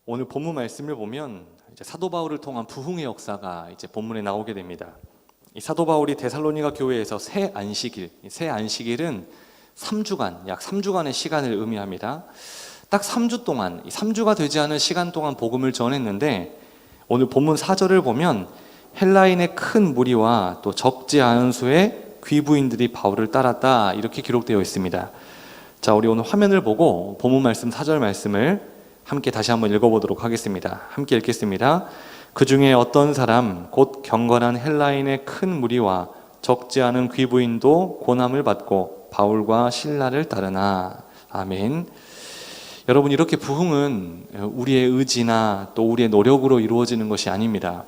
오늘 본문 말씀을 보면 이제 사도 바울을 통한 부흥의 역사가 이제 본문에 나오게 됩니다. 이 사도 바울이 데살로니가 교회에서 새 안식일은 3주간, 약 3주간의 시간을 의미합니다. 딱 3주 동안, 3주가 되지 않은 시간 동안 복음을 전했는데, 오늘 본문 4절을 보면 헬라인의 큰 무리와 또 적지 않은 수의 귀부인들이 바울을 따랐다, 이렇게 기록되어 있습니다. 자, 우리 오늘 화면을 보고 본문 말씀 4절 말씀을 함께 다시 한번 읽어보도록 하겠습니다. 함께 읽겠습니다. 그 중에 어떤 사람 곧 경건한 헬라인의 큰 무리와 적지 않은 귀부인도 고난을 받고 바울과 실라를 따르나. 아멘. 여러분, 이렇게 부흥은 우리의 의지나 또 우리의 노력으로 이루어지는 것이 아닙니다.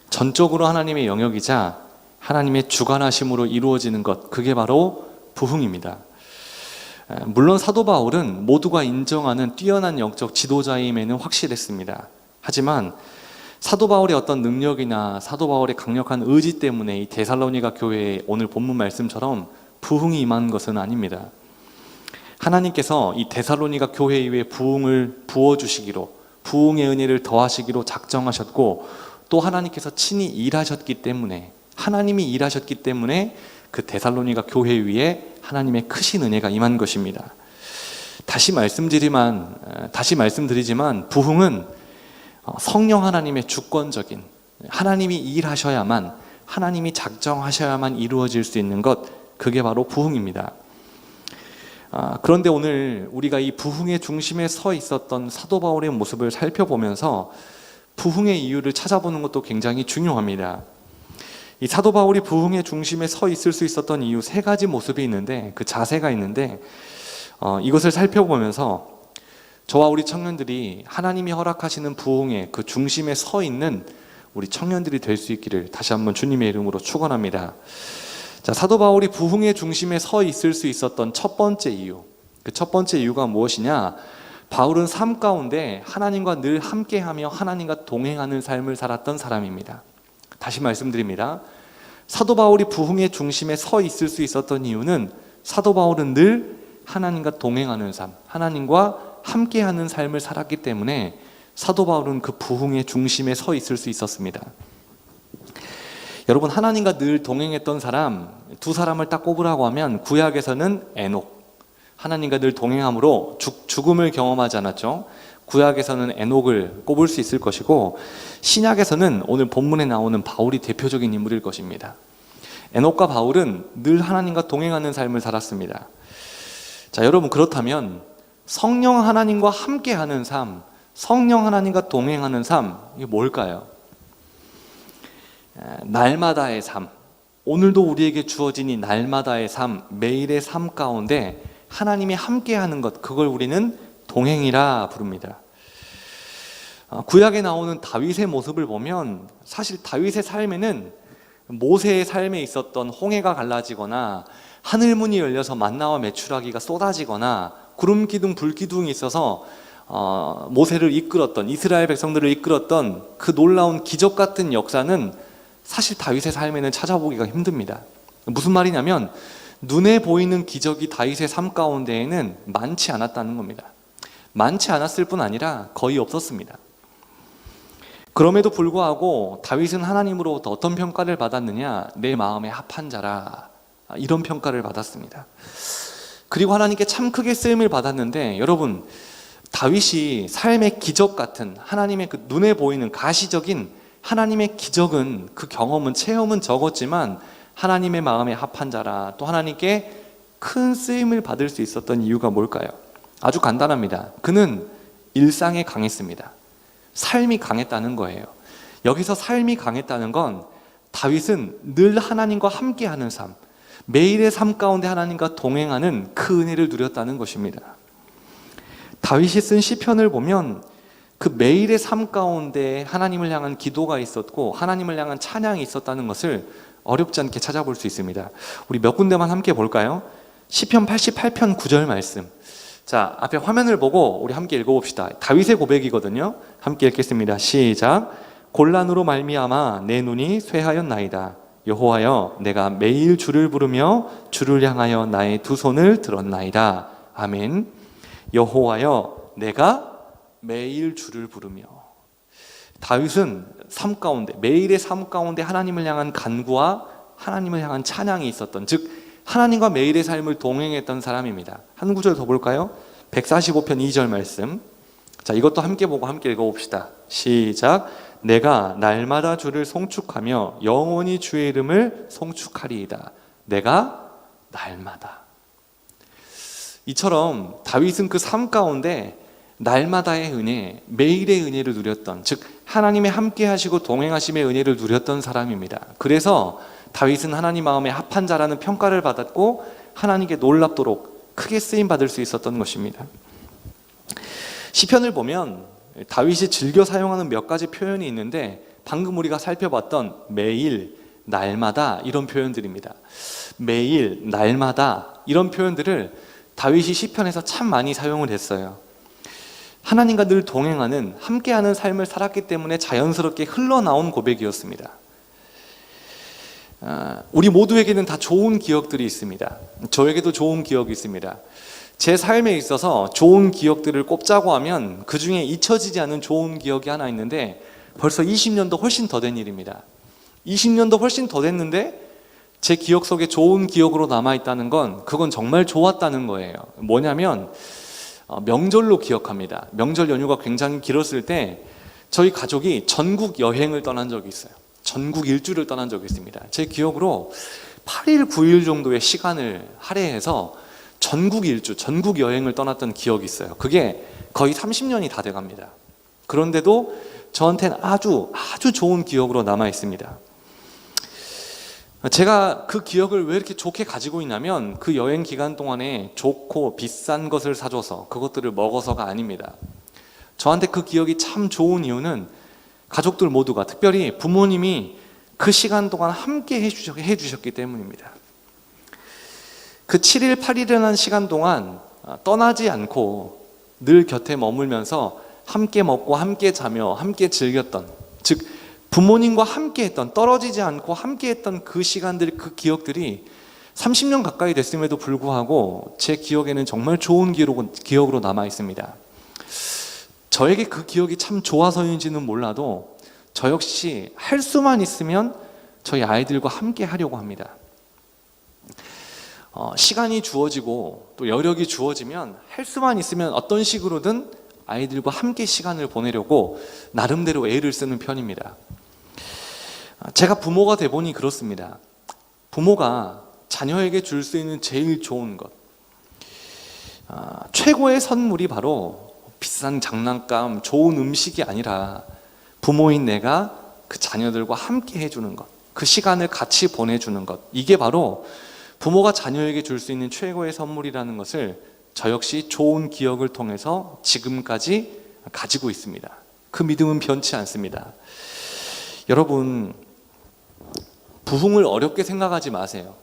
전적으로 하나님의 영역이자 하나님의 주관하심으로 이루어지는 것, 그게 바로 부흥입니다. 물론 사도 바울은 모두가 인정하는 뛰어난 영적 지도자임에는 확실했습니다. 하지만 사도 바울의 어떤 능력이나 사도 바울의 강력한 의지 때문에 이 데살로니가 교회에 오늘 본문 말씀처럼 부흥이 임한 것은 아닙니다. 하나님께서 이 데살로니가 교회 위에 부흥을 부어주시기로, 부흥의 은혜를 더하시기로 작정하셨고, 또 하나님께서 친히 일하셨기 때문에, 하나님이 일하셨기 때문에 그 데살로니가 교회 위에 하나님의 크신 은혜가 임한 것입니다. 다시 말씀드리지만 부흥은 성령 하나님의 주권적인, 하나님이 일하셔야만, 하나님이 작정하셔야만 이루어질 수 있는 것, 그게 바로 부흥입니다. 그런데 오늘 우리가 이 부흥의 중심에 서 있었던 사도 바울의 모습을 살펴보면서 부흥의 이유를 찾아보는 것도 굉장히 중요합니다. 이 사도 바울이 부흥의 중심에 서 있을 수 있었던 이유 3가지 모습이 있는데, 그 자세가 있는데, 이것을 살펴보면서 저와 우리 청년들이 하나님이 허락하시는 부흥의 그 중심에 서 있는 우리 청년들이 될 수 있기를 다시 한번 주님의 이름으로 축원합니다. 자, 사도 바울이 부흥의 중심에 서 있을 수 있었던 첫 번째 이유, 그 첫 번째 이유가 무엇이냐? 바울은 삶 가운데 하나님과 늘 함께하며 하나님과 동행하는 삶을 살았던 사람입니다. 다시 말씀드립니다. 사도 바울이 부흥의 중심에 서 있을 수 있었던 이유는 사도 바울은 늘 하나님과 동행하는 삶, 하나님과 함께하는 삶을 살았기 때문에 사도 바울은 그 부흥의 중심에 서 있을 수 있었습니다. 여러분, 하나님과 늘 동행했던 사람, 2사람을 딱 꼽으라고 하면 구약에서는 에녹, 하나님과 늘 동행함으로 죽음을 경험하지 않았죠. 구약에서는 에녹을 꼽을 수 있을 것이고, 신약에서는 오늘 본문에 나오는 바울이 대표적인 인물일 것입니다. 에녹과 바울은 늘 하나님과 동행하는 삶을 살았습니다. 자, 여러분, 그렇다면 성령 하나님과 함께하는 삶, 성령 하나님과 동행하는 삶, 이게 뭘까요? 날마다의 삶, 오늘도 우리에게 주어진 이 날마다의 삶, 매일의 삶 가운데 하나님이 함께하는 것, 그걸 우리는 동행이라 부릅니다. 구약에 나오는 다윗의 모습을 보면 사실 다윗의 삶에는 모세의 삶에 있었던 홍해가 갈라지거나 하늘문이 열려서 만나와 메추라기가 쏟아지거나 구름 기둥 불 기둥이 있어서 모세를 이끌었던, 이스라엘 백성들을 이끌었던 그 놀라운 기적 같은 역사는 사실 다윗의 삶에는 찾아보기가 힘듭니다. 무슨 말이냐면 눈에 보이는 기적이 다윗의 삶 가운데에는 많지 않았다는 겁니다. 많지 않았을 뿐 아니라 거의 없었습니다. 그럼에도 불구하고 다윗은 하나님으로부터 어떤 평가를 받았느냐? 내 마음에 합한 자라, 이런 평가를 받았습니다. 그리고 하나님께 참 크게 쓰임을 받았는데, 여러분, 다윗이 삶의 기적 같은 하나님의 그 눈에 보이는 가시적인 하나님의 기적은, 그 경험은, 체험은 적었지만 하나님의 마음에 합한 자라, 또 하나님께 큰 쓰임을 받을 수 있었던 이유가 뭘까요? 아주 간단합니다. 그는 일상에 강했습니다. 삶이 강했다는 거예요. 여기서 삶이 강했다는 건 다윗은 늘 하나님과 함께하는 삶, 매일의 삶 가운데 하나님과 동행하는 그 은혜를 누렸다는 것입니다. 다윗이 쓴 시편을 보면 그 매일의 삶 가운데 하나님을 향한 기도가 있었고 하나님을 향한 찬양이 있었다는 것을 어렵지 않게 찾아볼 수 있습니다. 우리 몇 군데만 함께 볼까요? 시편 88편 9절 말씀. 자, 앞에 화면을 보고 우리 함께 읽어봅시다. 다윗의 고백이거든요. 함께 읽겠습니다. 시작. 곤란으로 말미암아 내 눈이 쇠하였나이다. 여호와여, 내가 매일 주를 부르며 주를 향하여 나의 2손을 들었나이다. 아멘. 여호와여, 내가 매일 주를 부르며. 다윗은 삶 가운데, 매일의 삶 가운데 하나님을 향한 간구와 하나님을 향한 찬양이 있었던, 즉 하나님과 매일의 삶을 동행했던 사람입니다. 한 구절 더 볼까요? 145편 2절 말씀. 자, 이것도 함께 보고 함께 읽어봅시다. 시작. 내가 날마다 주를 송축하며 영원히 주의 이름을 송축하리이다. 내가 날마다. 이처럼 다윗은 그 삶 가운데 날마다의 은혜, 매일의 은혜를 누렸던, 즉 하나님의 함께 하시고 동행하심의 은혜를 누렸던 사람입니다. 그래서 다윗은 하나님 마음에 합한 자라는 평가를 받았고 하나님께 놀랍도록 크게 쓰임 받을 수 있었던 것입니다. 시편을 보면 다윗이 즐겨 사용하는 몇 가지 표현이 있는데, 방금 우리가 살펴봤던 매일, 날마다 이런 표현들입니다. 매일, 날마다 이런 표현들을 다윗이 시편에서 참 많이 사용을 했어요. 하나님과 늘 동행하는, 함께하는 삶을 살았기 때문에 자연스럽게 흘러나온 고백이었습니다. 우리 모두에게는 다 좋은 기억들이 있습니다. 저에게도 좋은 기억이 있습니다. 제 삶에 있어서 좋은 기억들을 꼽자고 하면 그 중에 잊혀지지 않은 좋은 기억이 하나 있는데, 벌써 20년도 훨씬 더 된 일입니다. 20년도 훨씬 더 됐는데 제 기억 속에 좋은 기억으로 남아있다는 건, 그건 정말 좋았다는 거예요. 뭐냐면 명절로 기억합니다. 명절 연휴가 굉장히 길었을 때 저희 가족이 전국 여행을 떠난 적이 있어요. 전국 일주를 떠난 적이 있습니다. 제 기억으로 8일, 9일 정도의 시간을 할애해서 전국 일주, 전국 여행을 떠났던 기억이 있어요. 그게 거의 30년이 다 돼갑니다. 그런데도 저한테는 아주 좋은 기억으로 남아 있습니다. 제가 그 기억을 왜 이렇게 좋게 가지고 있냐면, 그 여행 기간 동안에 좋고 비싼 것을 사줘서 그것들을 먹어서가 아닙니다. 저한테 그 기억이 참 좋은 이유는 가족들 모두가, 특별히 부모님이 그 시간 동안 함께 해주셨기 때문입니다. 그 7일, 8일이라는 시간 동안 떠나지 않고 늘 곁에 머물면서 함께 먹고 함께 자며 함께 즐겼던, 즉 부모님과 함께 했던, 떨어지지 않고 함께 했던 그 시간들, 그 기억들이 30년 가까이 됐음에도 불구하고 제 기억에는 정말 좋은 기억으로 남아 있습니다. 저에게 그 기억이 참 좋아서인지는 몰라도 저 역시 할 수만 있으면 저희 아이들과 함께 하려고 합니다. 시간이 주어지고 또 여력이 주어지면 할 수만 있으면 어떤 식으로든 아이들과 함께 시간을 보내려고 나름대로 애를 쓰는 편입니다. 제가 부모가 돼 보니 그렇습니다. 부모가 자녀에게 줄 수 있는 제일 좋은 것, 최고의 선물이 바로 비싼 장난감, 좋은 음식이 아니라 부모인 내가 그 자녀들과 함께 해주는 것, 그 시간을 같이 보내주는 것, 이게 바로 부모가 자녀에게 줄 수 있는 최고의 선물이라는 것을 저 역시 좋은 기억을 통해서 지금까지 가지고 있습니다. 그 믿음은 변치 않습니다. 여러분, 부흥을 어렵게 생각하지 마세요.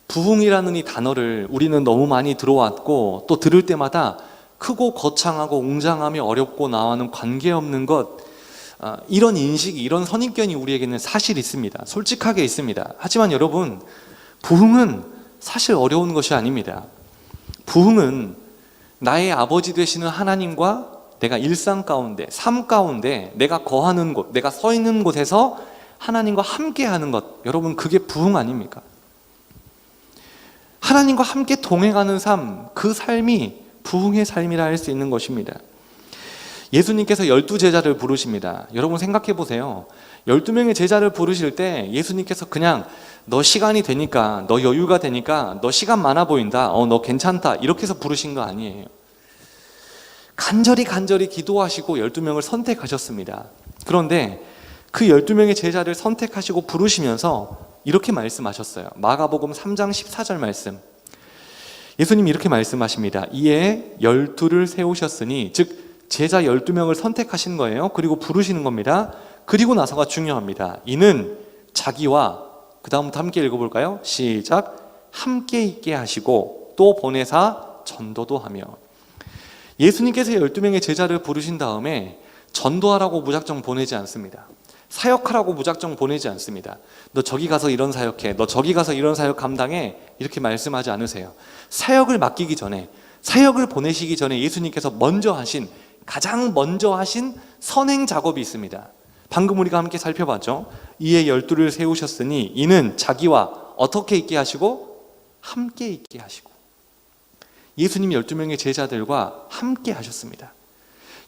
부흥이라는 이 단어를 우리는 너무 많이 들어왔고, 또 들을 때마다 크고 거창하고 웅장하며 어렵고 나와는 관계없는 것, 이런 인식이, 이런 선입견이 우리에게는 사실 있습니다. 솔직하게 있습니다. 하지만 여러분, 부흥은 사실 어려운 것이 아닙니다. 부흥은 나의 아버지 되시는 하나님과 내가 일상 가운데, 삶 가운데, 내가 거하는 곳, 내가 서 있는 곳에서 하나님과 함께 하는 것, 여러분, 그게 부흥 아닙니까? 하나님과 함께 동행하는 삶, 그 삶이 부흥의 삶이라 할 수 있는 것입니다. 예수님께서 12제자를 부르십니다. 여러분 생각해 보세요. 12명의 제자를 부르실 때 예수님께서 그냥 너 시간이 되니까, 너 여유가 되니까, 너 시간 많아 보인다, 너 괜찮다, 이렇게 해서 부르신 거 아니에요. 간절히 기도하시고 12명을 선택하셨습니다. 그런데 그 12명의 제자를 선택하시고 부르시면서 이렇게 말씀하셨어요. 마가복음 3장 14절 말씀. 예수님이 이렇게 말씀하십니다. 이에 12를 세우셨으니, 즉 제자 12명을 선택하신 거예요. 그리고 부르시는 겁니다. 그리고 나서가 중요합니다. 이는 자기와, 그 다음부터 함께 읽어볼까요? 시작. 함께 있게 하시고 또 보내사 전도도 하며. 예수님께서 12명의 제자를 부르신 다음에 전도하라고 무작정 보내지 않습니다. 사역하라고 무작정 보내지 않습니다. 너 저기 가서 이런 사역해, 너 저기 가서 이런 사역 감당해, 이렇게 말씀하지 않으세요. 사역을 맡기기 전에, 사역을 보내시기 전에 예수님께서 먼저 하신 가장 먼저 하신 선행 작업이 있습니다. 방금 우리가 함께 살펴봤죠. 이에 12를 세우셨으니 이는 자기와 어떻게 있게 하시고 함께 있게 하시고. 예수님이 12명의 제자들과 함께 하셨습니다.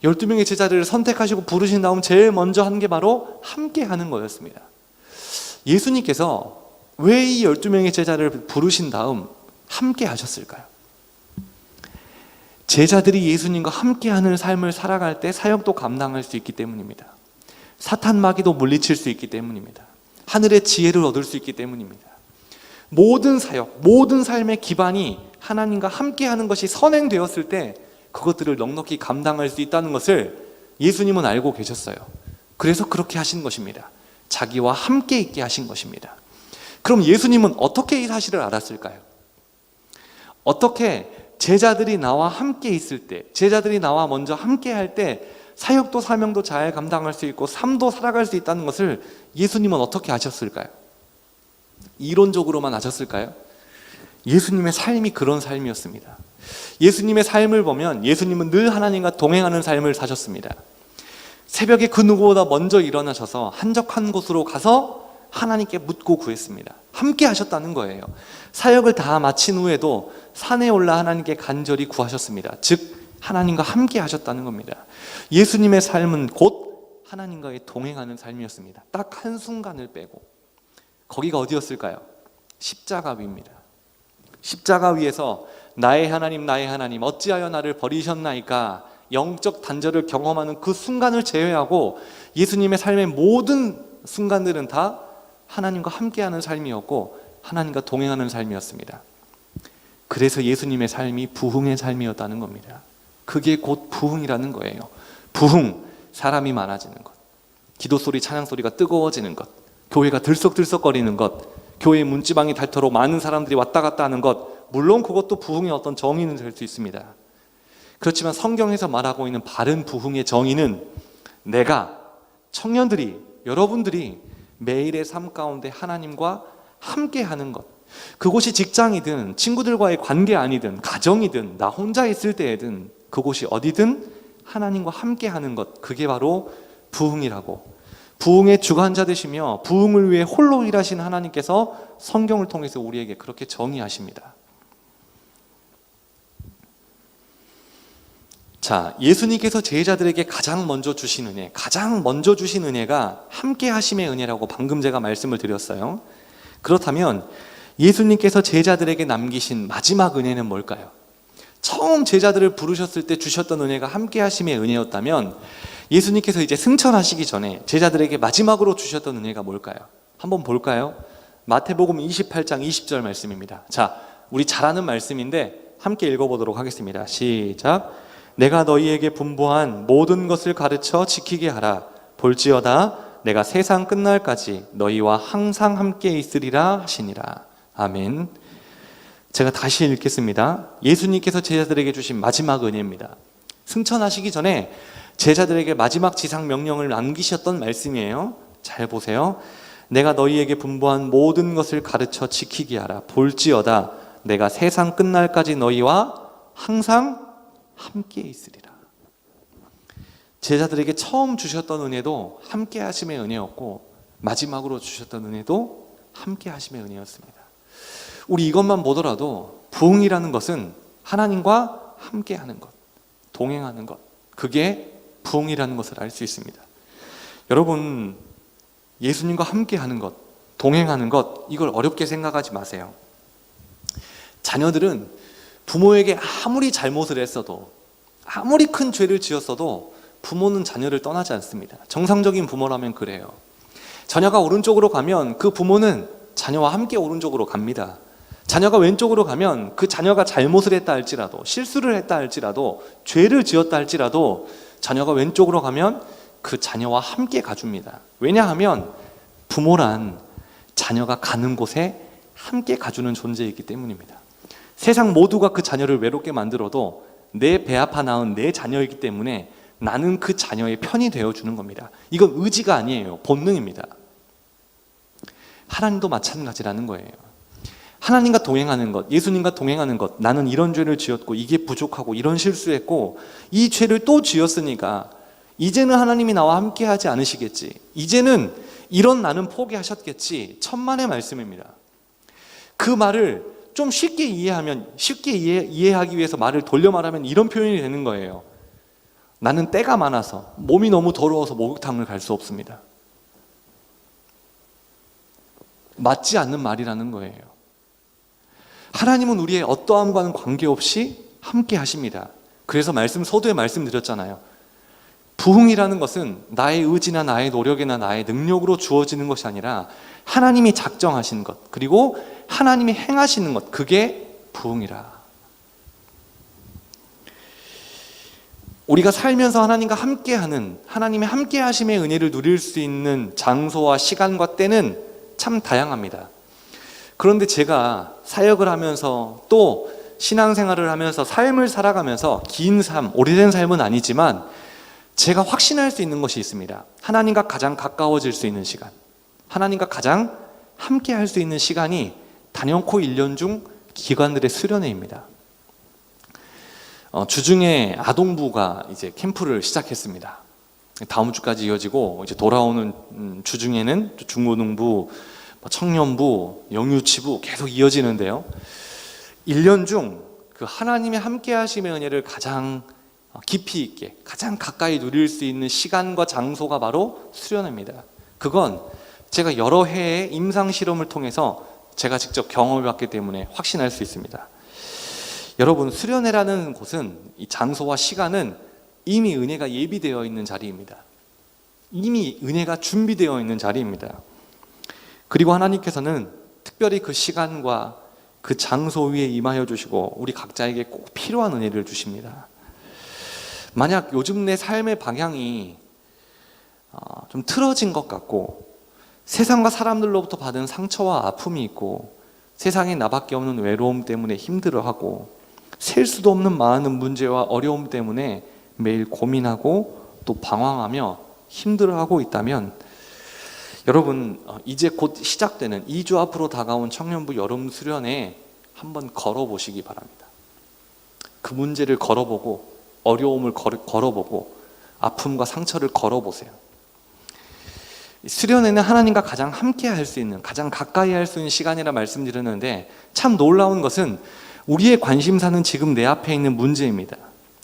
12명의 제자들을 선택하시고 부르신 다음 제일 먼저 한 게 바로 함께 하는 거였습니다. 예수님께서 왜 이 12명의 제자를 부르신 다음 함께 하셨을까요? 제자들이 예수님과 함께하는 삶을 살아갈 때 사역도 감당할 수 있기 때문입니다. 사탄 마귀도 물리칠 수 있기 때문입니다. 하늘의 지혜를 얻을 수 있기 때문입니다. 모든 사역, 모든 삶의 기반이 하나님과 함께하는 것이 선행되었을 때 그것들을 넉넉히 감당할 수 있다는 것을 예수님은 알고 계셨어요. 그래서 그렇게 하신 것입니다. 자기와 함께 있게 하신 것입니다. 그럼 예수님은 어떻게 이 사실을 알았을까요? 어떻게 제자들이 나와 함께 있을 때, 제자들이 나와 먼저 함께 할 때 사역도 사명도 잘 감당할 수 있고 삶도 살아갈 수 있다는 것을 예수님은 어떻게 아셨을까요? 이론적으로만 아셨을까요? 예수님의 삶이 그런 삶이었습니다. 예수님의 삶을 보면 예수님은 늘 하나님과 동행하는 삶을 사셨습니다. 새벽에 그 누구보다 먼저 일어나셔서 한적한 곳으로 가서 하나님께 묻고 구했습니다. 함께 하셨다는 거예요. 사역을 다 마친 후에도 산에 올라 하나님께 간절히 구하셨습니다. 즉 하나님과 함께 하셨다는 겁니다. 예수님의 삶은 곧 하나님과의 동행하는 삶이었습니다. 딱 한순간을 빼고. 거기가 어디였을까요? 십자가 위입니다. 십자가 위에서 나의 하나님 어찌하여 나를 버리셨나이까 영적 단절을 경험하는 그 순간을 제외하고 예수님의 삶의 모든 순간들은 다 하나님과 함께하는 삶이었고 하나님과 동행하는 삶이었습니다. 그래서 예수님의 삶이 부흥의 삶이었다는 겁니다. 그게 곧 부흥이라는 거예요. 부흥, 사람이 많아지는 것, 기도 소리, 찬양 소리가 뜨거워지는 것, 교회가 들썩들썩거리는 것, 교회 문지방이 닳도록 많은 사람들이 왔다 갔다 하는 것, 물론 그것도 부흥의 어떤 정의는 될 수 있습니다. 그렇지만 성경에서 말하고 있는 바른 부흥의 정의는 내가, 청년들이, 여러분들이 매일의 삶 가운데 하나님과 함께하는 것, 그곳이 직장이든 친구들과의 관계 아니든 가정이든 나 혼자 있을 때에든 그곳이 어디든 하나님과 함께하는 것, 그게 바로 부흥이라고, 부흥의 주관자 되시며 부흥을 위해 홀로 일하신 하나님께서 성경을 통해서 우리에게 그렇게 정의하십니다. 자, 예수님께서 제자들에게 가장 먼저 주신 은혜가 함께 하심의 은혜라고 방금 제가 말씀을 드렸어요. 그렇다면 예수님께서 제자들에게 남기신 마지막 은혜는 뭘까요? 처음 제자들을 부르셨을 때 주셨던 은혜가 함께 하심의 은혜였다면 예수님께서 이제 승천하시기 전에 제자들에게 마지막으로 주셨던 은혜가 뭘까요? 한번 볼까요? 마태복음 28장 20절 말씀입니다. 자, 우리 잘 아는 말씀인데 함께 읽어보도록 하겠습니다. 시작. 내가 너희에게 분부한 모든 것을 가르쳐 지키게 하라. 볼지어다 내가 세상 끝날까지 너희와 항상 함께 있으리라 하시니라. 아멘. 제가 다시 읽겠습니다. 예수님께서 제자들에게 주신 마지막 은혜입니다. 승천하시기 전에 제자들에게 마지막 지상 명령을 남기셨던 말씀이에요. 잘 보세요. 내가 너희에게 분부한 모든 것을 가르쳐 지키게 하라. 볼지어다 내가 세상 끝날까지 너희와 항상 함께 있으리라. 제자들에게 처음 주셨던 은혜도 함께 하심의 은혜였고 마지막으로 주셨던 은혜도 함께 하심의 은혜였습니다. 우리 이것만 보더라도 부흥이라는 것은 하나님과 함께 하는 것, 동행하는 것, 그게 부흥이라는 것을 알 수 있습니다. 여러분, 예수님과 함께 하는 것, 동행하는 것, 이걸 어렵게 생각하지 마세요. 자녀들은 부모에게 아무리 잘못을 했어도, 아무리 큰 죄를 지었어도 부모는 자녀를 떠나지 않습니다. 정상적인 부모라면 그래요. 자녀가 오른쪽으로 가면 그 부모는 자녀와 함께 오른쪽으로 갑니다. 자녀가 왼쪽으로 가면 그 자녀가 잘못을 했다 할지라도, 실수를 했다 할지라도, 죄를 지었다 할지라도 자녀가 왼쪽으로 가면 그 자녀와 함께 가줍니다. 왜냐하면 부모란 자녀가 가는 곳에 함께 가주는 존재이기 때문입니다. 세상 모두가 그 자녀를 외롭게 만들어도 내 배 아파 낳은 내 자녀이기 때문에 나는 그 자녀의 편이 되어주는 겁니다. 이건 의지가 아니에요. 본능입니다. 하나님도 마찬가지라는 거예요. 하나님과 동행하는 것, 예수님과 동행하는 것, 나는 이런 죄를 지었고 이게 부족하고 이런 실수했고 이 죄를 또 지었으니까 이제는 하나님이 나와 함께 하지 않으시겠지, 이제는 이런 나는 포기하셨겠지, 천만의 말씀입니다. 그 말을 좀 쉽게 이해하기 위해서 말을 돌려 말하면 이런 표현이 되는 거예요. 나는 때가 많아서 몸이 너무 더러워서 목욕탕을 갈 수 없습니다. 맞지 않는 말이라는 거예요. 하나님은 우리의 어떠함과는 관계없이 함께 하십니다. 그래서 서두에 말씀드렸잖아요. 부흥이라는 것은 나의 의지나 나의 노력이나 나의 능력으로 주어지는 것이 아니라 하나님이 작정하신 것, 그리고 하나님이 행하시는 것, 그게 부흥이라. 우리가 살면서 하나님과 함께하는, 하나님의 함께하심의 은혜를 누릴 수 있는 장소와 시간과 때는 참 다양합니다. 그런데 제가 사역을 하면서 또 신앙생활을 하면서 삶을 살아가면서 긴 삶, 오래된 삶은 아니지만 제가 확신할 수 있는 것이 있습니다. 하나님과 가장 가까워질 수 있는 시간, 하나님과 가장 함께 할 수 있는 시간이 단연코 1년 중 기관들의 수련회입니다. 주중에 아동부가 이제 캠프를 시작했습니다. 다음 주까지 이어지고, 이제 돌아오는 주중에는 중고등부, 청년부, 영유치부 계속 이어지는데요. 1년 중 그 하나님의 함께 하심의 은혜를 가장 깊이 있게, 가장 가까이 누릴 수 있는 시간과 장소가 바로 수련회입니다. 그건 제가 여러 해의 임상실험을 통해서 제가 직접 경험을 받기 때문에 확신할 수 있습니다. 여러분, 수련회라는 곳은, 이 장소와 시간은 이미 은혜가 예비되어 있는 자리입니다. 이미 은혜가 준비되어 있는 자리입니다. 그리고 하나님께서는 특별히 그 시간과 그 장소 위에 임하여 주시고 우리 각자에게 꼭 필요한 은혜를 주십니다. 만약 요즘 내 삶의 방향이 좀 틀어진 것 같고, 세상과 사람들로부터 받은 상처와 아픔이 있고, 세상에 나밖에 없는 외로움 때문에 힘들어하고, 셀 수도 없는 많은 문제와 어려움 때문에 매일 고민하고 또 방황하며 힘들어하고 있다면, 여러분, 이제 곧 시작되는 2주 앞으로 다가온 청년부 여름 수련회에 한번 걸어보시기 바랍니다. 그 문제를 걸어보고, 어려움을 걸어보고, 아픔과 상처를 걸어보세요. 수련회는 하나님과 가장 함께 할 수 있는, 가장 가까이 할 수 있는 시간이라 말씀드렸는데, 참 놀라운 것은 우리의 관심사는 지금 내 앞에 있는 문제입니다.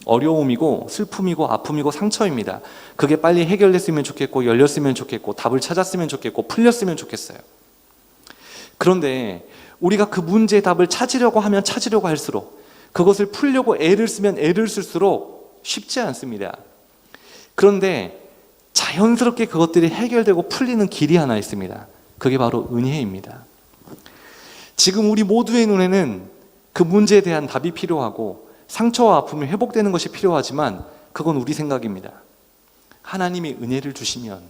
어려움이고 슬픔이고 아픔이고 상처입니다. 그게 빨리 해결됐으면 좋겠고, 열렸으면 좋겠고, 답을 찾았으면 좋겠고, 풀렸으면 좋겠어요. 그런데 우리가 그 문제의 답을 찾으려고 하면 찾으려고 할수록, 그것을 풀려고 애를 쓰면 애를 쓸수록 쉽지 않습니다. 그런데 자연스럽게 그것들이 해결되고 풀리는 길이 하나 있습니다. 그게 바로 은혜입니다. 지금 우리 모두의 눈에는 그 문제에 대한 답이 필요하고 상처와 아픔이 회복되는 것이 필요하지만, 그건 우리 생각입니다. 하나님이 은혜를 주시면,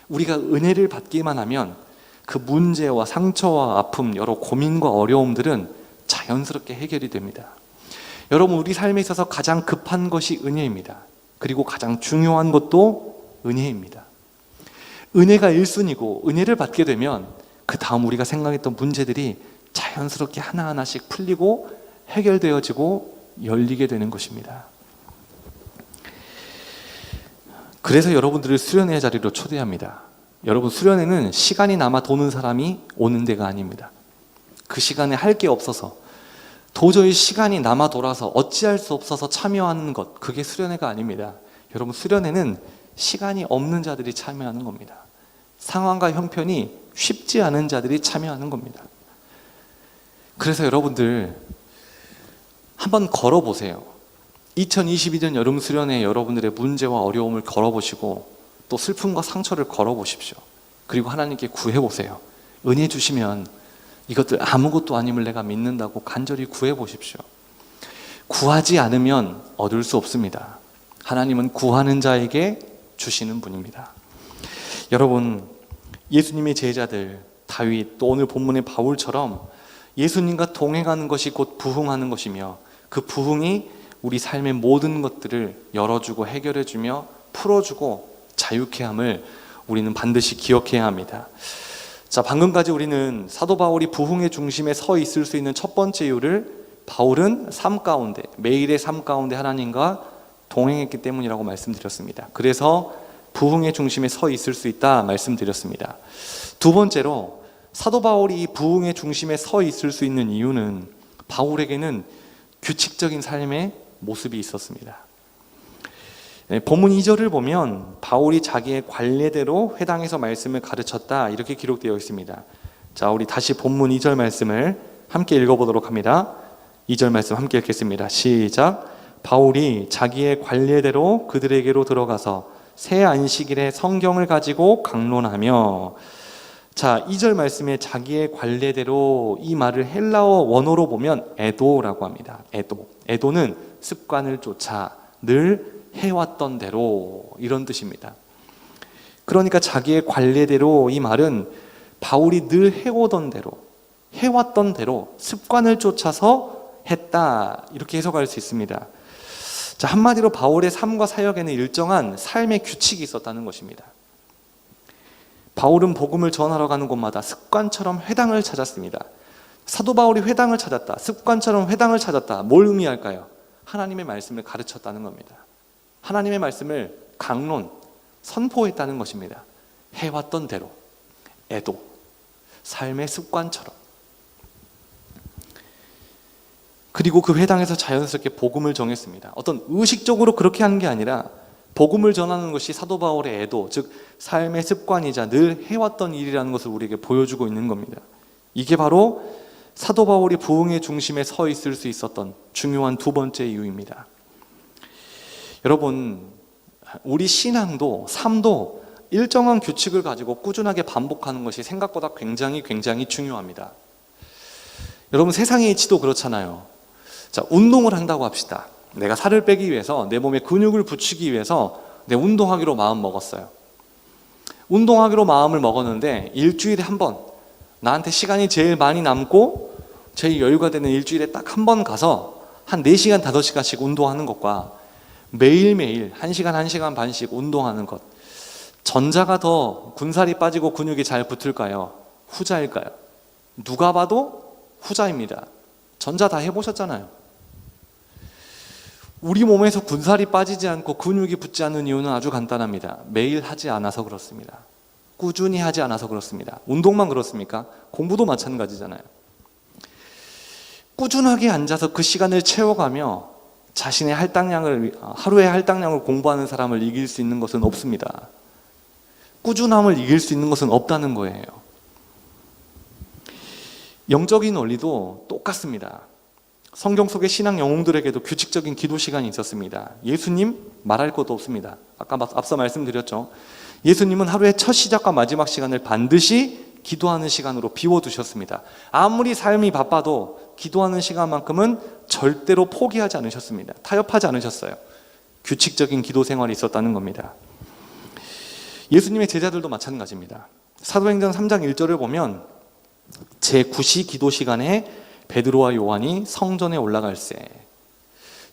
우리가 은혜를 받기만 하면 그 문제와 상처와 아픔, 여러 고민과 어려움들은 자연스럽게 해결이 됩니다. 여러분, 우리 삶에 있어서 가장 급한 것이 은혜입니다. 그리고 가장 중요한 것도 은혜입니다. 은혜가 1순위고, 은혜를 받게 되면 그 다음 우리가 생각했던 문제들이 자연스럽게 하나하나씩 풀리고 해결되어지고 열리게 되는 것입니다. 그래서 여러분들을 수련회 자리로 초대합니다. 여러분, 수련회는 시간이 남아 도는 사람이 오는 데가 아닙니다. 그 시간에 할 게 없어서, 도저히 시간이 남아 돌아서 어찌할 수 없어서 참여하는 것, 그게 수련회가 아닙니다. 여러분, 수련회는 시간이 없는 자들이 참여하는 겁니다. 상황과 형편이 쉽지 않은 자들이 참여하는 겁니다. 그래서 여러분들 한번 걸어보세요. 2022년 여름 수련회 여러분들의 문제와 어려움을 걸어보시고, 또 슬픔과 상처를 걸어보십시오. 그리고 하나님께 구해보세요. 은혜 주시면 이것들 아무것도 아님을 내가 믿는다고 간절히 구해보십시오. 구하지 않으면 얻을 수 없습니다. 하나님은 구하는 자에게 주시는 분입니다. 여러분, 예수님의 제자들 다윗, 또 오늘 본문의 바울처럼 예수님과 동행하는 것이 곧 부흥하는 것이며, 그 부흥이 우리 삶의 모든 것들을 열어주고 해결해주며 풀어주고 자유케 함을 우리는 반드시 기억해야 합니다. 자, 방금까지 우리는 사도 바울이 부흥의 중심에 서 있을 수 있는 첫 번째 이유를 바울은 삶 가운데, 매일의 삶 가운데 하나님과 동행했기 때문이라고 말씀드렸습니다. 그래서 부흥의 중심에 서 있을 수 있다 말씀드렸습니다. 두 번째로 사도 바울이 이 부흥의 중심에 서 있을 수 있는 이유는 바울에게는 규칙적인 삶의 모습이 있었습니다. 본문 2절을 보면 바울이 자기의 관례대로 회당에서 말씀을 가르쳤다 이렇게 기록되어 있습니다. 자, 우리 다시 본문 2절 말씀을 함께 읽어보도록 합니다. 2절 말씀 함께 읽겠습니다. 시작. 바울이 자기의 관례대로 그들에게로 들어가서 새 안식일에 성경을 가지고 강론하며. 자, 2절 말씀에 자기의 관례대로, 이 말을 헬라어 원어로 보면 에도라고 합니다. 에도는 습관을 쫓아 늘 해왔던 대로, 이런 뜻입니다. 그러니까 자기의 관례대로, 이 말은 바울이 늘 해오던 대로, 해왔던 대로 습관을 쫓아서 했다 이렇게 해석할 수 있습니다. 자, 한마디로 바울의 삶과 사역에는 일정한 삶의 규칙이 있었다는 것입니다. 바울은 복음을 전하러 가는 곳마다 습관처럼 회당을 찾았습니다. 사도 바울이 회당을 찾았다, 습관처럼 회당을 찾았다, 뭘 의미할까요? 하나님의 말씀을 가르쳤다는 겁니다. 하나님의 말씀을 강론, 선포했다는 것입니다. 해왔던 대로, 애도, 삶의 습관처럼. 그리고 그 회당에서 자연스럽게 복음을 정했습니다. 어떤 의식적으로 그렇게 하는 게 아니라 복음을 전하는 것이 사도 바울의 애도, 즉 삶의 습관이자 늘 해왔던 일이라는 것을 우리에게 보여주고 있는 겁니다. 이게 바로 사도 바울이 부흥의 중심에 서 있을 수 있었던 중요한 두 번째 이유입니다. 여러분, 우리 신앙도 삶도 일정한 규칙을 가지고 꾸준하게 반복하는 것이 생각보다 굉장히 중요합니다. 여러분, 세상의 이치도 그렇잖아요. 자, 운동을 한다고 합시다. 내가 살을 빼기 위해서, 내 몸에 근육을 붙이기 위해서 내 운동하기로 마음 먹었어요. 운동하기로 마음을 먹었는데 일주일에 한 번, 나한테 시간이 제일 많이 남고 제일 여유가 되는 일주일에 딱 한 번 가서 한 4시간, 5시간씩 운동하는 것과 매일매일 1시간, 1시간 반씩 운동하는 것, 전자가 더 군살이 빠지고 근육이 잘 붙을까요? 후자일까요? 누가 봐도 후자입니다. 전자 다 해보셨잖아요. 우리 몸에서 군살이 빠지지 않고 근육이 붙지 않는 이유는 아주 간단합니다. 매일 하지 않아서 그렇습니다. 꾸준히 하지 않아서 그렇습니다. 운동만 그렇습니까? 공부도 마찬가지잖아요. 꾸준하게 앉아서 그 시간을 채워가며 자신의 하루의 할당량을 공부하는 사람을 이길 수 있는 것은 없습니다. 꾸준함을 이길 수 있는 것은 없다는 거예요. 영적인 원리도 똑같습니다. 성경 속의 신앙 영웅들에게도 규칙적인 기도 시간이 있었습니다. 예수님 말할 것도 없습니다. 아까 앞서 말씀드렸죠. 예수님은 하루의 첫 시작과 마지막 시간을 반드시 기도하는 시간으로 비워두셨습니다. 아무리 삶이 바빠도 기도하는 시간만큼은 절대로 포기하지 않으셨습니다. 타협하지 않으셨어요. 규칙적인 기도 생활이 있었다는 겁니다. 예수님의 제자들도 마찬가지입니다. 사도행전 3장 1절을 보면 제9시 기도 시간에 베드로와 요한이 성전에 올라갈새.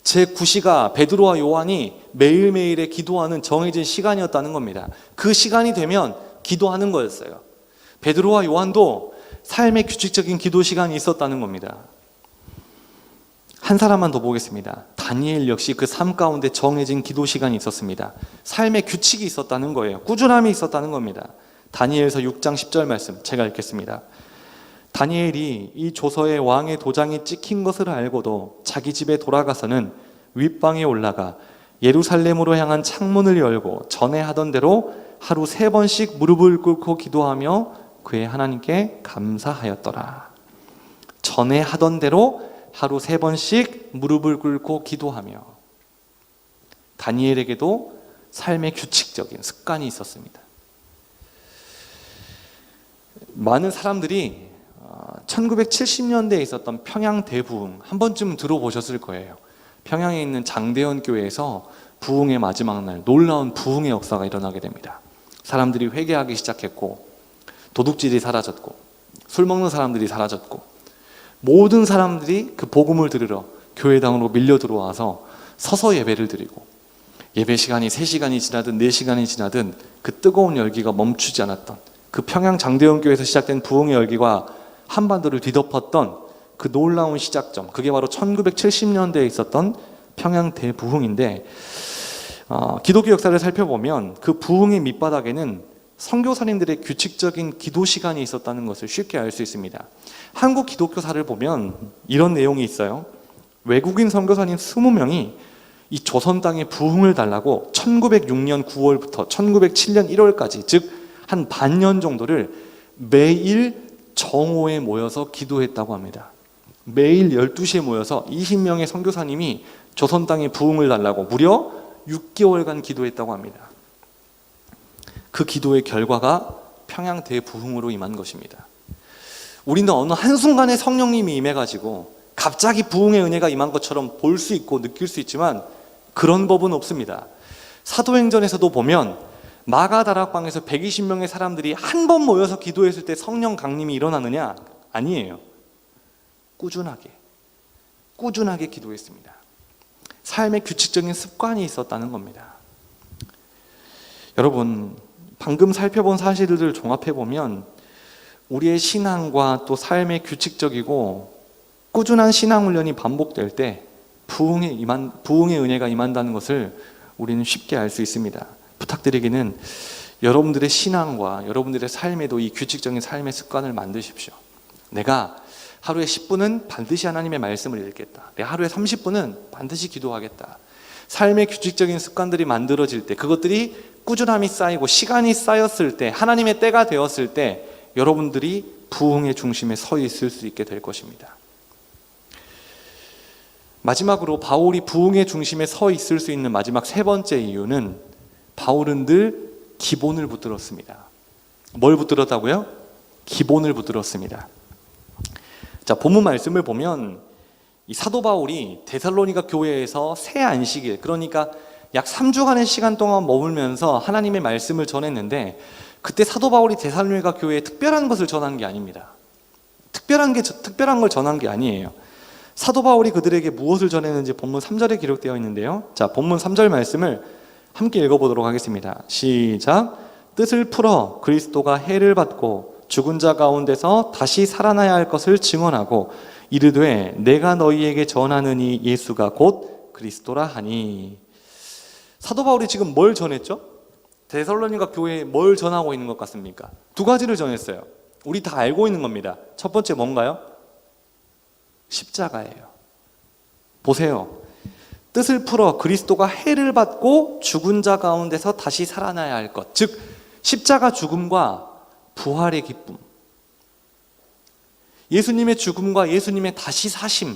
제9시가 베드로와 요한이 매일매일의 기도하는 정해진 시간이었다는 겁니다. 그 시간이 되면 기도하는 거였어요. 베드로와 요한도 삶의 규칙적인 기도 시간이 있었다는 겁니다. 한 사람만 더 보겠습니다. 다니엘 역시 그 삶 가운데 정해진 기도 시간이 있었습니다. 삶의 규칙이 있었다는 거예요. 꾸준함이 있었다는 겁니다. 다니엘서 6장 10절 말씀 제가 읽겠습니다. 다니엘이 이 조서에 왕의 도장이 찍힌 것을 알고도 자기 집에 돌아가서는 윗방에 올라가 예루살렘으로 향한 창문을 열고 전에 하던 대로 하루 3번씩 무릎을 꿇고 기도하며 그의 하나님께 감사하였더라. 전에 하던 대로 하루 3번씩 무릎을 꿇고 기도하며. 다니엘에게도 삶의 규칙적인 습관이 있었습니다. 많은 사람들이 1970년대에 있었던 평양 대부흥 한 번쯤은 들어보셨을 거예요. 평양에 있는 장대현 교회에서 부흥의 마지막 날 놀라운 부흥의 역사가 일어나게 됩니다. 사람들이 회개하기 시작했고 도둑질이 사라졌고 술 먹는 사람들이 사라졌고 모든 사람들이 그 복음을 들으러 교회당으로 밀려 들어와서 서서 예배를 드리고 예배 시간이 3시간이 지나든 4시간이 지나든 그 뜨거운 열기가 멈추지 않았던 그 평양 장대원교회에서 시작된 부흥의 열기가 한반도를 뒤덮었던 그 놀라운 시작점, 그게 바로 1970년대에 있었던 평양 대부흥인데, 기독교 역사를 살펴보면 그 부흥의 밑바닥에는 선교사님들의 규칙적인 기도 시간이 있었다는 것을 쉽게 알 수 있습니다. 한국 기독교사를 보면 이런 내용이 있어요. 외국인 선교사님 20명이 이 조선 땅에 부흥을 달라고 1906년 9월부터 1907년 1월까지, 즉 한 반년 정도를 매일 정오에 모여서 기도했다고 합니다. 매일 12시에 모여서 20명의 선교사님이 조선 땅에 부흥을 달라고 무려 6개월간 기도했다고 합니다. 그 기도의 결과가 평양 대부흥으로 임한 것입니다. 우리는 어느 한순간에 성령님이 임해가지고 갑자기 부흥의 은혜가 임한 것처럼 볼 수 있고 느낄 수 있지만 그런 법은 없습니다. 사도행전에서도 보면 마가다락방에서 120명의 사람들이 한 번 모여서 기도했을 때 성령 강림이 일어나느냐? 아니에요. 꾸준하게 기도했습니다. 삶의 규칙적인 습관이 있었다는 겁니다. 여러분, 방금 살펴본 사실들을 종합해보면 우리의 신앙과 또 삶의 규칙적이고 꾸준한 신앙훈련이 반복될 때 부흥의 은혜가 임한다는 것을 우리는 쉽게 알 수 있습니다. 부탁드리기는 여러분들의 신앙과 여러분들의 삶에도 이 규칙적인 삶의 습관을 만드십시오. 내가 하루에 10분은 반드시 하나님의 말씀을 읽겠다. 내가 하루에 30분은 반드시 기도하겠다. 삶의 규칙적인 습관들이 만들어질 때, 그것들이 꾸준함이 쌓이고 시간이 쌓였을 때, 하나님의 때가 되었을 때 여러분들이 부흥의 중심에 서 있을 수 있게 될 것입니다. 마지막으로 바울이 부흥의 중심에 서 있을 수 있는 마지막 세 번째 이유는 바울은 늘 기본을 붙들었습니다. 뭘 붙들었다고요? 기본을 붙들었습니다. 자, 본문 말씀을 보면 이 사도 바울이 데살로니가 교회에서 새 안식일, 그러니까 약 3주간의 시간 동안 머물면서 하나님의 말씀을 전했는데, 그때 사도 바울이 데살로니가 교회에 특별한 것을 전한 게 아닙니다. 특별한 걸 전한 게 아니에요. 사도 바울이 그들에게 무엇을 전했는지 본문 3절에 기록되어 있는데요. 자, 본문 3절 말씀을 함께 읽어보도록 하겠습니다. 시작. 뜻을 풀어 그리스도가 해를 받고 죽은 자 가운데서 다시 살아나야 할 것을 증언하고 이르되 내가 너희에게 전하는 이 예수가 곧 그리스도라 하니. 사도 바울이 지금 뭘 전했죠? 데살로니가 교회에 뭘 전하고 있는 것 같습니까? 두 가지를 전했어요. 우리 다 알고 있는 겁니다. 첫 번째 뭔가요? 십자가예요. 보세요. 뜻을 풀어 그리스도가 해를 받고 죽은 자 가운데서 다시 살아나야 할 것, 즉 십자가 죽음과 부활의 기쁨, 예수님의 죽음과 예수님의 다시 사심,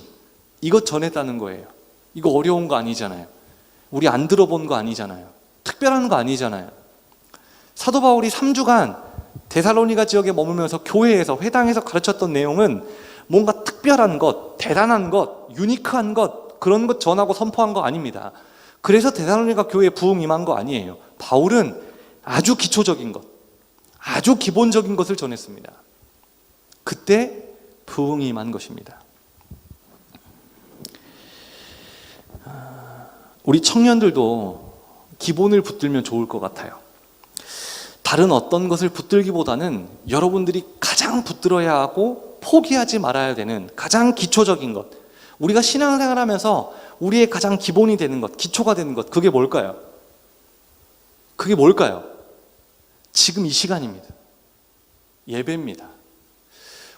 이것 전했다는 거예요. 이거 어려운 거 아니잖아요. 우리 안 들어본 거 아니잖아요. 특별한 거 아니잖아요. 사도 바울이 3주간 데살로니가 지역에 머물면서 교회에서, 회당에서 가르쳤던 내용은 뭔가 특별한 것, 대단한 것, 유니크한 것, 그런 것 전하고 선포한 거 아닙니다. 그래서 데살로니가 교회에 부흥 임한 거 아니에요. 바울은 아주 기초적인 것, 아주 기본적인 것을 전했습니다. 그때 부흥이 임한 것입니다. 우리 청년들도 기본을 붙들면 좋을 것 같아요. 다른 어떤 것을 붙들기보다는 여러분들이 가장 붙들어야 하고 포기하지 말아야 되는 가장 기초적인 것, 우리가 신앙생활하면서 우리의 가장 기본이 되는 것, 기초가 되는 것, 그게 뭘까요? 그게 뭘까요? 지금 이 시간입니다. 예배입니다.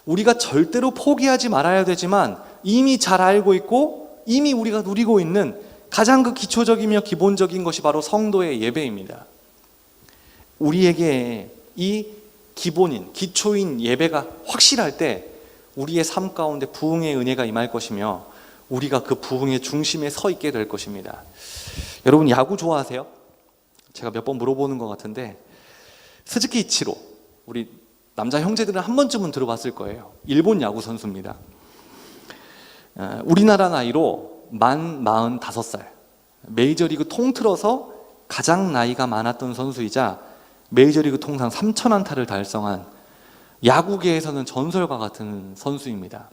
우리가 절대로 포기하지 말아야 되지만 이미 잘 알고 있고 이미 우리가 누리고 있는 가장 그 기초적이며 기본적인 것이 바로 성도의 예배입니다. 우리에게 이 기본인, 기초인 예배가 확실할 때 우리의 삶 가운데 부흥의 은혜가 임할 것이며 우리가 그 부흥의 중심에 서 있게 될 것입니다. 여러분, 야구 좋아하세요? 제가 몇 번 물어보는 것 같은데, 스즈키 이치로, 우리 남자 형제들은 한 번쯤은 들어봤을 거예요. 일본 야구 선수입니다. 우리나라 나이로 만 45살, 메이저리그 통틀어서 가장 나이가 많았던 선수이자 메이저리그 통산 3,000안타를 달성한 야구계에서는 전설과 같은 선수입니다.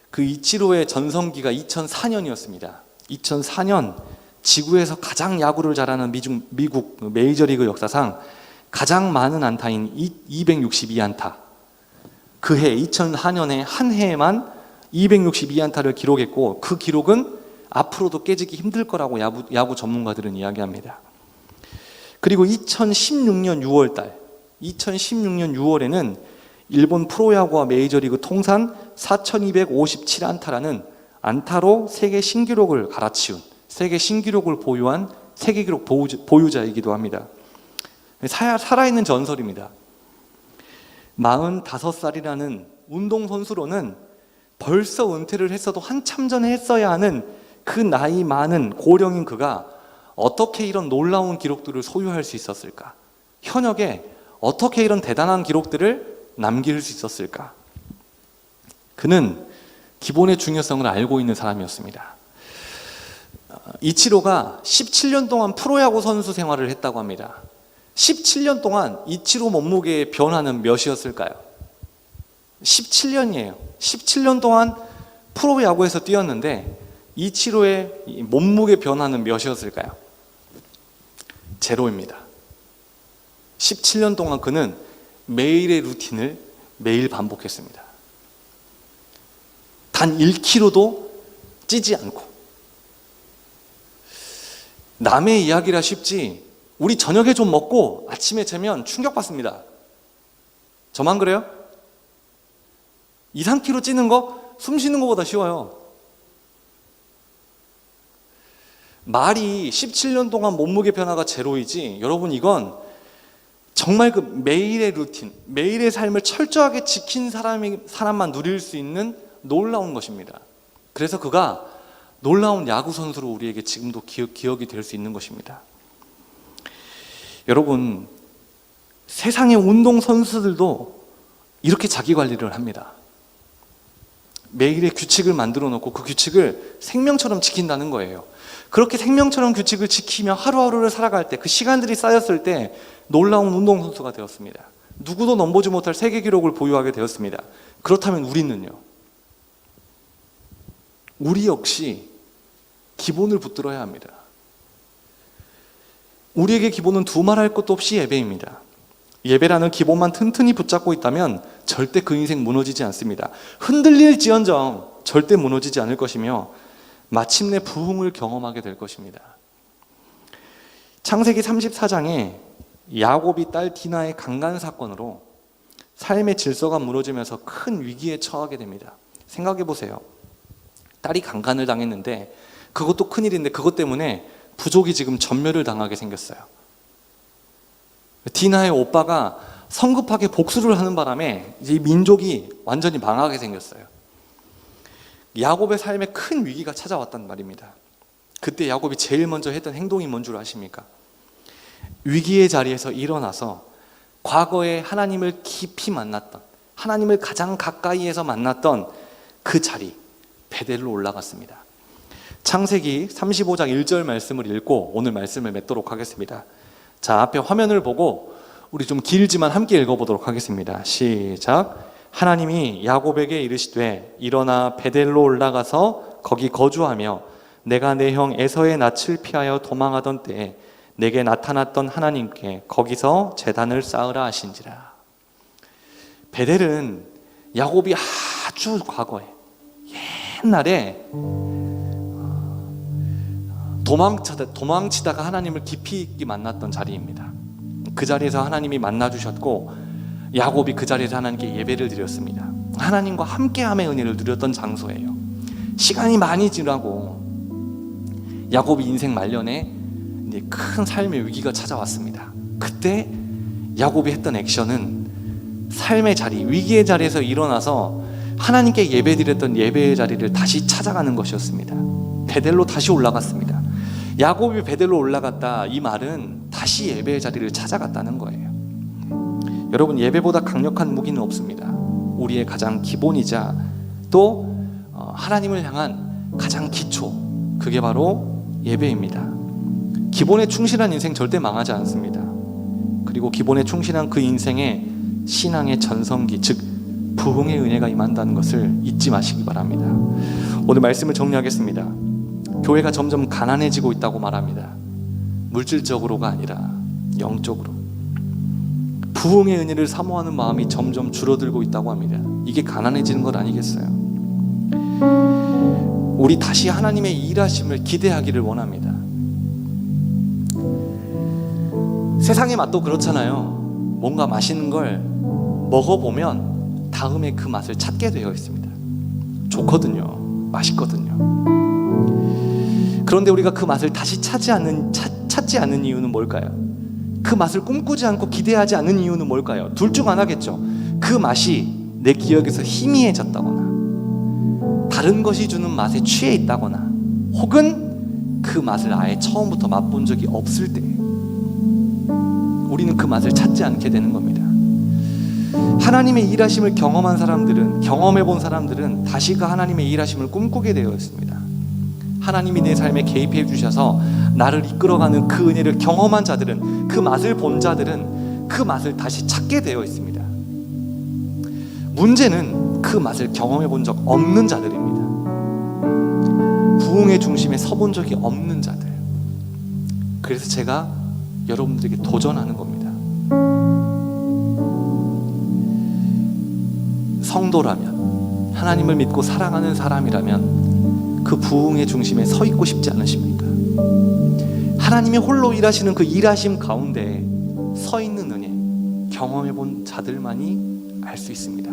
그 이치로의 전성기가 2004년이었습니다. 2004년 지구에서 가장 야구를 잘하는 미국 메이저리그 역사상 가장 많은 안타인 262안타. 그 해 2004년에 한 해에만 262안타를 기록했고 그 기록은 앞으로도 깨지기 힘들 거라고 야구 전문가들은 이야기합니다. 그리고 2016년 6월에는 일본 프로야구와 메이저리그 통산 4257안타라는 안타로 세계 신기록을 갈아치운, 세계 신기록을 보유한 세계기록 보유자이기도 합니다. 살아있는 전설입니다. 45살이라는 운동선수로는 벌써 은퇴를 했어도 한참 전에 했어야 하는 그 나이 많은 고령인 그가 어떻게 이런 놀라운 기록들을 소유할 수 있었을까? 현역에 어떻게 이런 대단한 기록들을 남길 수 있었을까? 그는 기본의 중요성을 알고 있는 사람이었습니다. 이치로가 17년 동안 프로야구 선수 생활을 했다고 합니다. 17년 동안 이치로 몸무게의 변화는 몇이었을까요? 17년이에요. 17년 동안 프로야구에서 뛰었는데 이치로의 몸무게 변화는 몇이었을까요? 제로입니다. 17년 동안 그는 매일의 루틴을 매일 반복했습니다. 단 1kg도 찌지 않고. 남의 이야기라 쉽지 우리 저녁에 좀 먹고 아침에 재면 충격받습니다. 저만 그래요? 2, 3kg 찌는 거 숨 쉬는 것보다 쉬워요. 말이 17년 동안 몸무게 변화가 제로이지 여러분 이건 정말 그 매일의 루틴, 매일의 삶을 철저하게 지킨 사람만 누릴 수 있는 놀라운 것입니다. 그래서 그가 놀라운 야구 선수로 우리에게 지금도 기억이 될 수 있는 것입니다. 여러분, 세상의 운동 선수들도 이렇게 자기 관리를 합니다. 매일의 규칙을 만들어 놓고 그 규칙을 생명처럼 지킨다는 거예요. 그렇게 생명처럼 규칙을 지키며 하루하루를 살아갈 때 그 시간들이 쌓였을 때 놀라운 운동선수가 되었습니다. 누구도 넘보지 못할 세계 기록을 보유하게 되었습니다. 그렇다면 우리는요? 우리 역시 기본을 붙들어야 합니다. 우리에게 기본은 두말할 것도 없이 예배입니다. 예배라는 기본만 튼튼히 붙잡고 있다면 절대 그 인생 무너지지 않습니다. 흔들릴지언정 절대 무너지지 않을 것이며 마침내 부흥을 경험하게 될 것입니다. 창세기 34장에 야곱이 딸 디나의 강간 사건으로 삶의 질서가 무너지면서 큰 위기에 처하게 됩니다. 생각해 보세요. 딸이 강간을 당했는데 그것도 큰일인데 그것 때문에 부족이 지금 전멸을 당하게 생겼어요. 디나의 오빠가 성급하게 복수를 하는 바람에 이 민족이 완전히 망하게 생겼어요. 야곱의 삶에 큰 위기가 찾아왔단 말입니다. 그때 야곱이 제일 먼저 했던 행동이 뭔 줄 아십니까? 위기의 자리에서 일어나서 과거에 하나님을 깊이 만났던, 하나님을 가장 가까이에서 만났던 그 자리, 베델로 올라갔습니다. 창세기 35장 1절 말씀을 읽고 오늘 말씀을 맺도록 하겠습니다. 자, 앞에 화면을 보고 우리 좀 길지만 함께 읽어보도록 하겠습니다. 시작. 하나님이 야곱에게 이르시되 일어나 베델로 올라가서 거기 거주하며 내가 내 형 에서의 낯을 피하여 도망하던 때에 내게 나타났던 하나님께 거기서 제단을 쌓으라 하신지라. 베델은 야곱이 아주 과거에 옛날에 도망치다가 하나님을 깊이 있게 만났던 자리입니다. 그 자리에서 하나님이 만나주셨고 야곱이 그 자리에서 하나님께 예배를 드렸습니다. 하나님과 함께함의 은혜를 누렸던 장소예요. 시간이 많이 지나고 야곱이 인생 말년에 이제 큰 삶의 위기가 찾아왔습니다. 그때 야곱이 했던 액션은 삶의 자리, 위기의 자리에서 일어나서 하나님께 예배드렸던 예배의 자리를 다시 찾아가는 것이었습니다. 베델로 다시 올라갔습니다. 야곱이 베델로 올라갔다, 이 말은 다시 예배의 자리를 찾아갔다는 거예요. 여러분, 예배보다 강력한 무기는 없습니다. 우리의 가장 기본이자 또 하나님을 향한 가장 기초, 그게 바로 예배입니다. 기본에 충실한 인생 절대 망하지 않습니다. 그리고 기본에 충실한 그 인생에 신앙의 전성기, 즉 부흥의 은혜가 임한다는 것을 잊지 마시기 바랍니다. 오늘 말씀을 정리하겠습니다. 교회가 점점 가난해지고 있다고 말합니다. 물질적으로가 아니라 영적으로. 부흥의 은혜를 사모하는 마음이 점점 줄어들고 있다고 합니다. 이게 가난해지는 것 아니겠어요? 우리 다시 하나님의 일하심을 기대하기를 원합니다. 세상의 맛도 그렇잖아요. 뭔가 맛있는 걸 먹어보면 다음에 그 맛을 찾게 되어 있습니다. 좋거든요. 맛있거든요. 그런데 우리가 그 맛을 다시 찾지 않는 이유는 뭘까요? 그 맛을 꿈꾸지 않고 기대하지 않는 이유는 뭘까요? 둘 중 하나겠죠. 그 맛이 내 기억에서 희미해졌다거나 다른 것이 주는 맛에 취해 있다거나 혹은 그 맛을 아예 처음부터 맛본 적이 없을 때 우리는 그 맛을 찾지 않게 되는 겁니다. 하나님의 일하심을 경험해 본 사람들은 다시가 하나님의 일하심을 꿈꾸게 되어 있습니다. 하나님이 내 삶에 개입해 주셔서 나를 이끌어가는 그 은혜를 경험한 자들은, 그 맛을 본 자들은 그 맛을 다시 찾게 되어 있습니다. 문제는 그 맛을 경험해 본 적 없는 자들입니다. 부흥의 중심에 서본 적이 없는 자들. 그래서 제가 여러분들에게 도전하는 겁니다. 성도라면, 하나님을 믿고 사랑하는 사람이라면 그 부흥의 중심에 서 있고 싶지 않으십니까? 하나님이 홀로 일하시는 그 일하심 가운데 서 있는 은혜 경험해 본 자들만이 알 수 있습니다.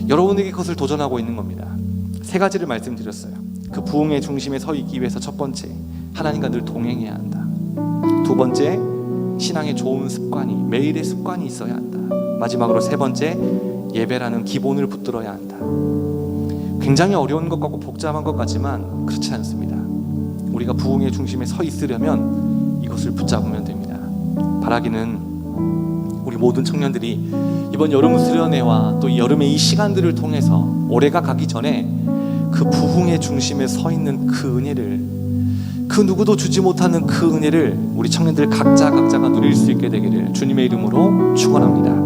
여러분에게 그것을 도전하고 있는 겁니다. 3가지를 말씀드렸어요. 그 부흥의 중심에 서 있기 위해서 첫 번째, 하나님과 늘 동행해야 한다. 두 번째, 신앙의 좋은 습관이, 매일의 습관이 있어야 한다. 마지막으로 3번째, 예배라는 기본을 붙들어야 한다. 굉장히 어려운 것 같고 복잡한 것 같지만 그렇지 않습니다. 우리가 부흥의 중심에 서 있으려면 이것을 붙잡으면 됩니다. 바라기는 우리 모든 청년들이 이번 여름 수련회와 또 여름의 이 시간들을 통해서 올해가 가기 전에 그 부흥의 중심에 서 있는 그 은혜를, 그 누구도 주지 못하는 그 은혜를 우리 청년들 각자가 누릴 수 있게 되기를 주님의 이름으로 축원합니다.